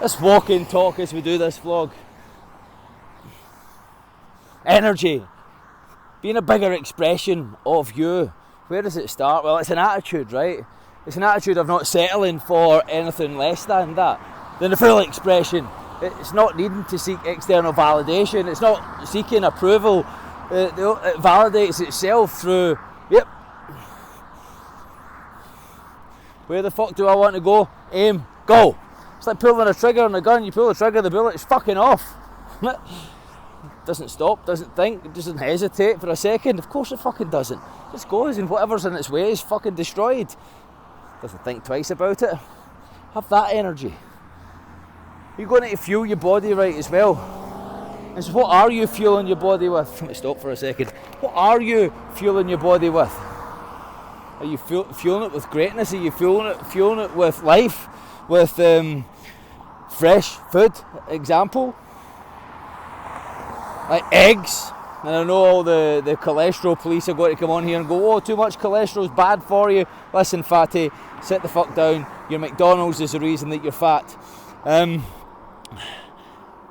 Let's walk and talk as we do this vlog. Energy. Being a bigger expression of you. Where does it start? Well, it's an attitude, right? It's an attitude of not settling for anything less than that. Then the full expression. It's not needing to seek external validation. It's not seeking approval. It validates itself through, yep. Where the fuck do I want to go? Aim, go. It's like pulling a trigger on a gun. You pull the trigger, the bullet's fucking off. Doesn't stop, doesn't think, doesn't hesitate for a second. Of course it fucking doesn't. It just goes, and whatever's in its way is fucking destroyed. Doesn't think twice about it. Have that energy. You're going to fuel your body right as well. And so what are you fueling your body with? Let me stop for a second. What are you fueling your body with? Are you fueling it with greatness? Are you fueling it with life? With fresh food, example? Like eggs. And I know all the cholesterol police are going to come on here and go, oh, too much cholesterol is bad for you. Listen, fatty, sit the fuck down. Your McDonald's is the reason that you're fat.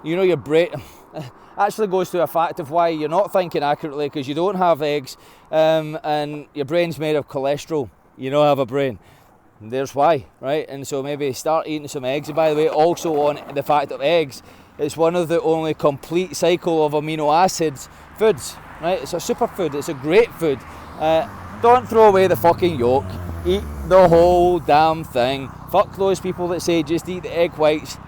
You know, your brain actually goes to a fact of why you're not thinking accurately, because you don't have eggs, and your brain's made of cholesterol. You don't have a brain. And there's why, right? And so maybe start eating some eggs. And by the way, also on the fact of eggs, it's one of the only complete cycle of amino acids foods, right? It's a superfood. It's a great food. Don't throw away the fucking yolk. Eat the whole damn thing. Fuck those people that say just eat the egg whites.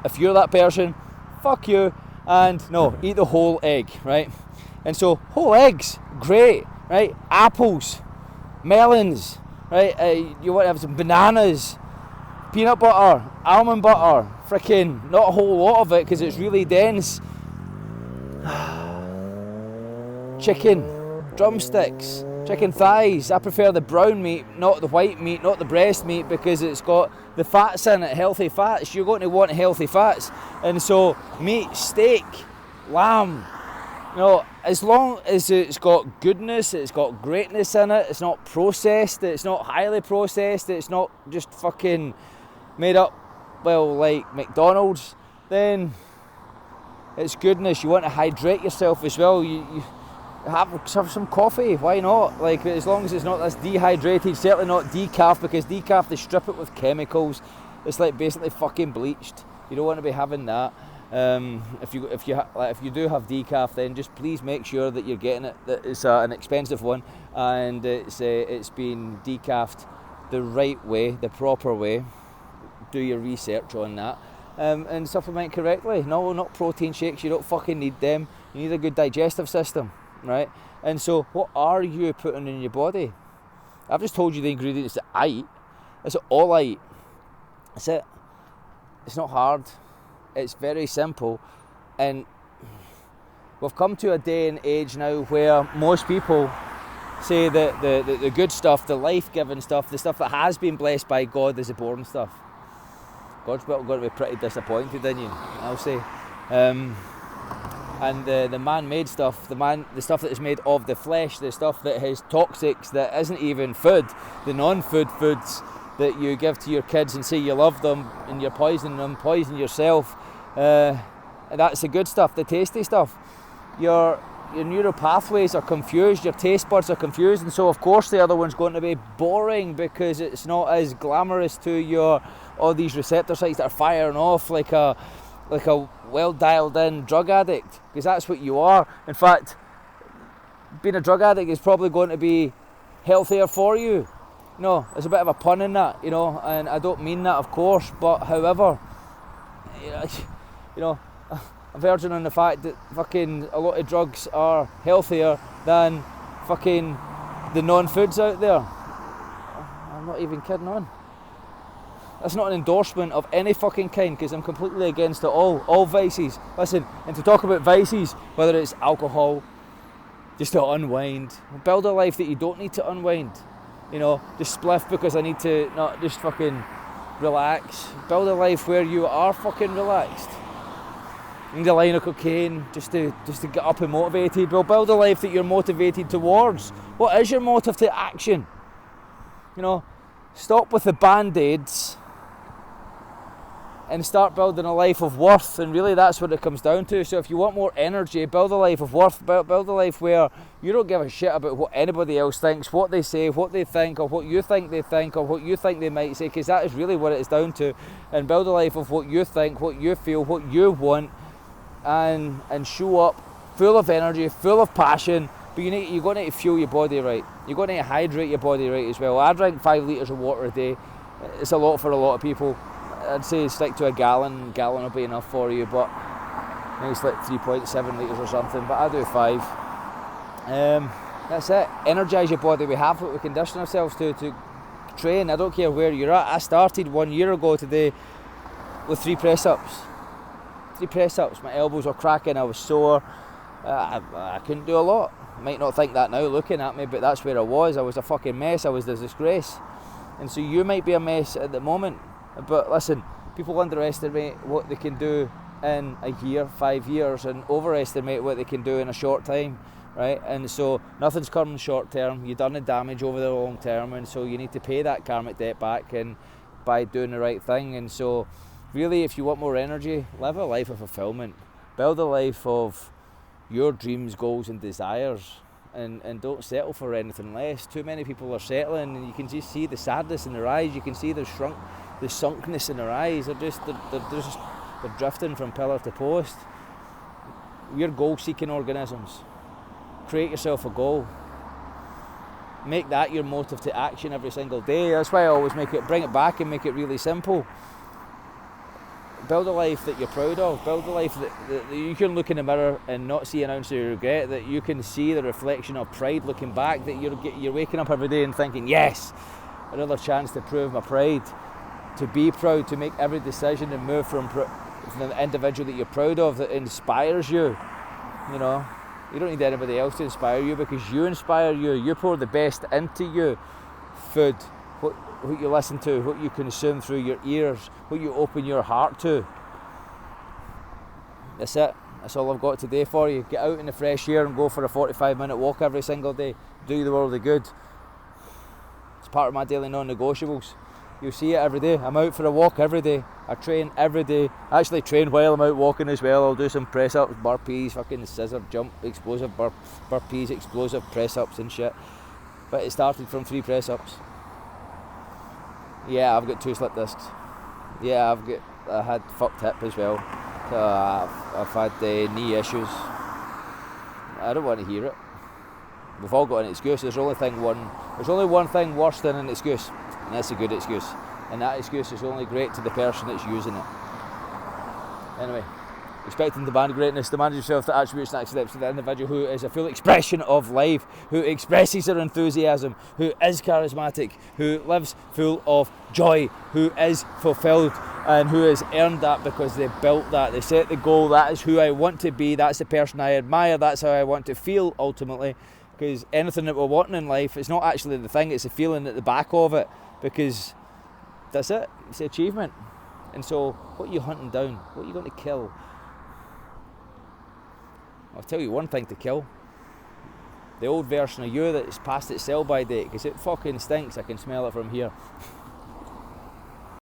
If you're that person, fuck you. And no, eat the whole egg, right? And so whole eggs, great, right? Apples, melons, right? You want to have some bananas, peanut butter, almond butter, freaking not a whole lot of it because it's really dense. Chicken, drumsticks, chicken thighs. I prefer the brown meat, not the white meat, not the breast meat, because it's got the fats in it, healthy fats. You're going to want healthy fats. And so meat, steak, lamb, you know, as long as it's got goodness, it's got greatness in it, it's not processed, it's not highly processed, it's not just fucking made up, well, like McDonald's, then it's goodness. You want to hydrate yourself as well. You have some coffee, why not? Like, as long as it's not this dehydrated, certainly not decaf, because decaf, they strip it with chemicals. It's like basically fucking bleached. You don't want to be having that. If you do have decaf, then just please make sure that you're getting it, that it's an expensive one, and it's been decafed the right way, the proper way. Do your research on that, and supplement correctly. No, not protein shakes. You don't fucking need them. You need a good digestive system. Right? And so what are you putting in your body? I've just told you the ingredients that I eat. That's all I eat. That's it. It's not hard. It's very simple. And we've come to a day and age now where most people say that the good stuff, the life-giving stuff, the stuff that has been blessed by God, is the boring stuff. God's going to be pretty disappointed in you, I'll say. And the man-made stuff, the stuff that is made of the flesh, the stuff that has toxics, that isn't even food, the non-food foods that you give to your kids and say you love them, and you're poisoning them, poison yourself. That's the good stuff, the tasty stuff. Your neural pathways are confused, your taste buds are confused, and so of course the other one's going to be boring because it's not as glamorous to all these receptor sites that are firing off like a well dialed in drug addict, because that's what you are. In fact, being a drug addict is probably going to be healthier for you. No, there's a bit of a pun in that, you know, and I don't mean that, of course, but however, you know, I'm verging on the fact that fucking a lot of drugs are healthier than fucking the non-foods out there. I'm not even kidding on. That's not an endorsement of any fucking kind, because I'm completely against it all vices. Listen, and to talk about vices, whether it's alcohol, just to unwind, build a life that you don't need to unwind. You know, just spliff because I need to not just fucking relax. Build a life where you are fucking relaxed. You need a line of cocaine just to get up and motivated. Well, build a life that you're motivated towards. What is your motive to action? You know, stop with the band-aids and start building a life of worth. And really that's what it comes down to. So if you want more energy, build a life of worth, build a life where you don't give a shit about what anybody else thinks, what they say, what they think, or what you think they think, or what you think they might say, because that is really what it is down to. And build a life of what you think, what you feel, what you want, and show up full of energy, full of passion. But you're going to need to fuel your body right. You're going to need to hydrate your body right as well. I drink 5 litres of water a day. It's a lot for a lot of people. I'd say stick to a gallon. A gallon will be enough for you, but maybe it's like 3.7 litres or something, but I do 5. That's it. Energise your body. We have what we condition ourselves to train. I don't care where you're at. I started 1 year ago today with 3 press-ups. 3 press-ups. My elbows were cracking. I was sore. I couldn't do a lot. You might not think that now looking at me, but that's where I was. I was a fucking mess. I was a disgrace. And so you might be a mess at the moment. But listen, people underestimate what they can do in a year, 5 years, and overestimate what they can do in a short time, right? And so nothing's coming short term. You've done the damage over the long term, and so you need to pay that karmic debt back and by doing the right thing. And so really, if you want more energy, live a life of fulfillment. Build a life of your dreams, goals and desires, and don't settle for anything less. Too many people are settling, and you can just see the sadness in their eyes. You can see the sunkness in their eyes. They're drifting from pillar to post. We're goal-seeking organisms. Create yourself a goal. Make that your motive to action every single day. That's why I always bring it back and make it really simple. Build a life that you're proud of. Build a life that you can look in the mirror and not see an ounce of regret. That you can see the reflection of pride looking back. That you're waking up every day and thinking, yes, another chance to prove my pride. To be proud, to make every decision and move from the individual that you're proud of, that inspires you. You know, you don't need anybody else to inspire you, because you inspire you. You pour the best into you. Food, what you listen to, what you consume through your ears, what you open your heart to. That's it. That's all I've got today for you. Get out in the fresh air and go for a 45-minute walk every single day. Do the world a good. It's part of my daily non-negotiables. You'll see it every day. I'm out for a walk every day. I train every day. I actually train while I'm out walking as well. I'll do some press-ups, burpees, fucking scissor, jump, explosive burpees, explosive press-ups and shit. But it started from 3 press-ups. Yeah, I've got 2 slip discs. Yeah, I had fucked hip as well. I've had knee issues. I don't want to hear it. We've all got an excuse. There's only one thing worse than an excuse, and that's a good excuse. And that excuse is only great to the person that's using it. Anyway, expecting to demand greatness, demand yourself the attributes and accepts of the individual who is a full expression of life, who expresses their enthusiasm, who is charismatic, who lives full of joy, who is fulfilled, and who has earned that because they built that. They set the goal. That is who I want to be. That's the person I admire. That's how I want to feel ultimately. Because anything that we're wanting in life, it's not actually the thing, it's the feeling at the back of it. Because that's it. It's the achievement. And so, what are you hunting down? What are you going to kill? I'll tell you one thing to kill. The old version of you that's past its sell-by date, because it fucking stinks. I can smell it from here.